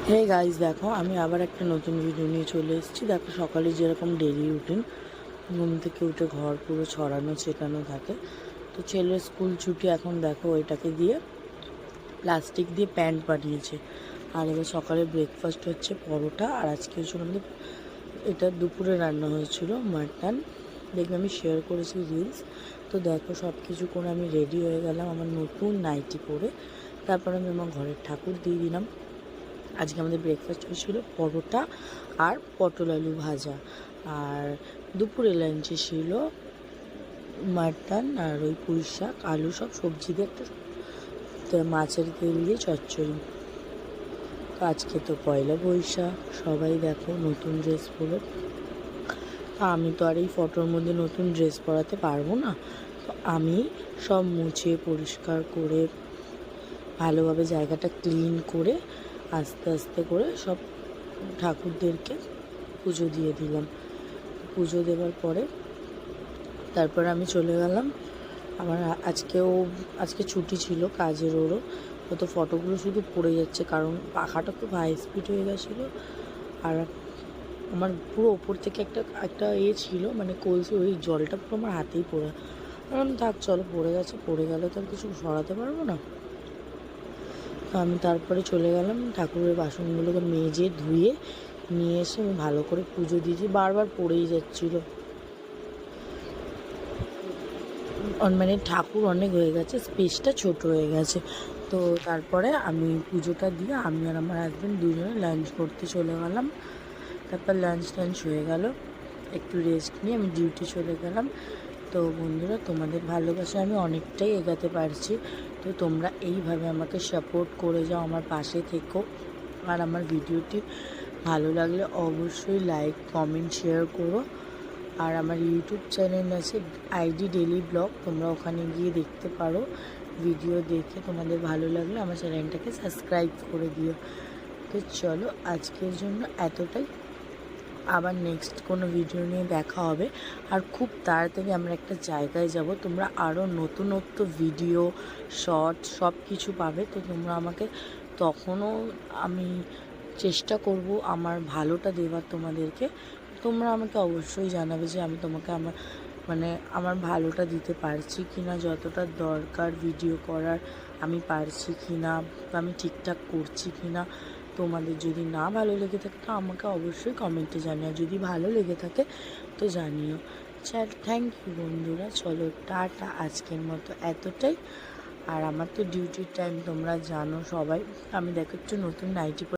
Hey guys, দেখো আমি আবার একটা নতুন ভিডিও নিয়ে চলে এসেছি। দেখো সকালে যেরকম ডেলি রুটিন, ঘুম থেকে উঠে ঘর পুরো ছড়ানো ছেটানো থাকে। তো ছেলের স্কুল ছুটি, এখন দেখো এটাকে দিয়ে প্লাস্টিক দিয়ে প্যান্ট বানিয়েছে। আর এবার সকালে ব্রেকফাস্ট হচ্ছে পরোটা, আর আজকে হচ্ছিল আমাদের এটা দুপুরে রান্না হয়েছিল মাটন। দেখবে আমি শেয়ার করেছি রিলস। তো দেখো সব কিছু করে আমি রেডি হয়ে গেলাম আমার নতুন নাইটি পরে। তারপর আমি আমার ঘরের ঠাকুর দিয়ে দিলাম। আজকে আমাদের ব্রেকফাস্ট হয়েছিল পরোটা আর পটল আলু ভাজা, আর দুপুরে লাঞ্চে ছিল মাটন আর ওই পুঁই শাক আলু সব সবজি দিয়ে একটা মাছের তেল দিয়ে চচ্চড়ি। তো আজকে তো পয়লা বৈশাখ, সবাই দেখো নতুন ড্রেস পরে। আমি তো আর এই ফটোর মধ্যে নতুন ড্রেস পরাতে পারবো না, তো আমি সব মুছে পরিষ্কার করে ভালোভাবে জায়গাটা ক্লিন করে আস্তে আস্তে করে সব ঠাকুরদেরকে পুজো দিয়ে দিলাম। পুজো দেওয়ার পরে তারপরে আমি চলে গেলাম। আমার আজকে ছুটি ছিল কাজের, ওরও তো ফটোগুলো শুধু পড়ে যাচ্ছে কারণ পাখাটা খুব হাই স্পিড হয়ে গেছিলো। আর আমার পুরো ওপর থেকে একটা ছিল, মানে কলসি, ওই জলটা পুরো আমার হাতেই পড়ে। কারণ থাক চলো, পড়ে গেলে তো আর কিছু সরাতে পারবো না। তো আমি তারপরে চলে গেলাম ঠাকুরের বাসনগুলোকে মেজে ধুয়ে নিয়ে এসে আমি ভালো করে পুজো দিয়েছি। বারবার পড়েই যাচ্ছিলো, মানে ঠাকুর অনেক হয়ে গেছে, স্পেসটা ছোট হয়ে গেছে। তো তারপরে আমি পুজোটা দিয়ে আমি আর আমার হাজব্যান্ড দুজনে লাঞ্চ করতে চলে গেলাম। তারপর লাঞ্চ হয়ে গেল, একটু রেস্ট নিয়ে আমি ডিউটি চলে গেলাম। তো বন্ধুরা, তোমাদের ভালোবাসায় আমি অনেকটাই এগাতে পারছি। তো তোমরা এইভাবে আমাকে সাপোর্ট করে যাও, আমার পাশে থেকো। আর আমার ভিডিওটি ভালো লাগলে অবশ্যই লাইক কমেন্ট শেয়ার করো। আর আমার ইউটিউব চ্যানেল আছে আইডি ডেলি ব্লগ, তোমরা ওখানে গিয়ে দেখতে পারো। ভিডিও দেখে তোমাদের ভালো লাগলে আমার চ্যানেলটাকে সাবস্ক্রাইব করে দিও। তো চলো, আজকের জন্য এতটাই। আবার নেক্সট কোনো ভিডিও নিয়ে দেখা হবে। আর খুব তাড়াতাড়ি আমরা একটা জায়গায় যাব, তোমরা আরও নতুনত্ব ভিডিও শর্ট সব কিছু পাবে। তো তোমরা আমাকে তখনও আমি চেষ্টা করব আমার ভালোটা দেওয়ার তোমাদেরকে। তোমরা আমাকে অবশ্যই জানাবে যে আমি তোমাকে আমার ভালোটা দিতে পারছি কি না, যতটা দরকার ভিডিও করার আমি পারছি কি না, বা আমি ঠিকঠাক করছি কি না। তোমাদের যদি না ভালো লেগে থাকে তো আমাকে অবশ্যই কমেন্টে জানিও, যদি ভালো লেগে থাকে তো জানিও। থ্যাংক ইউ বন্ধুরা, চলো টাটা, আজকের মতো এতটাই। আর আমার তো ডিউটির টাইম তোমরা জানো সবাই। আমি দেখো একটু নতুন নাইটি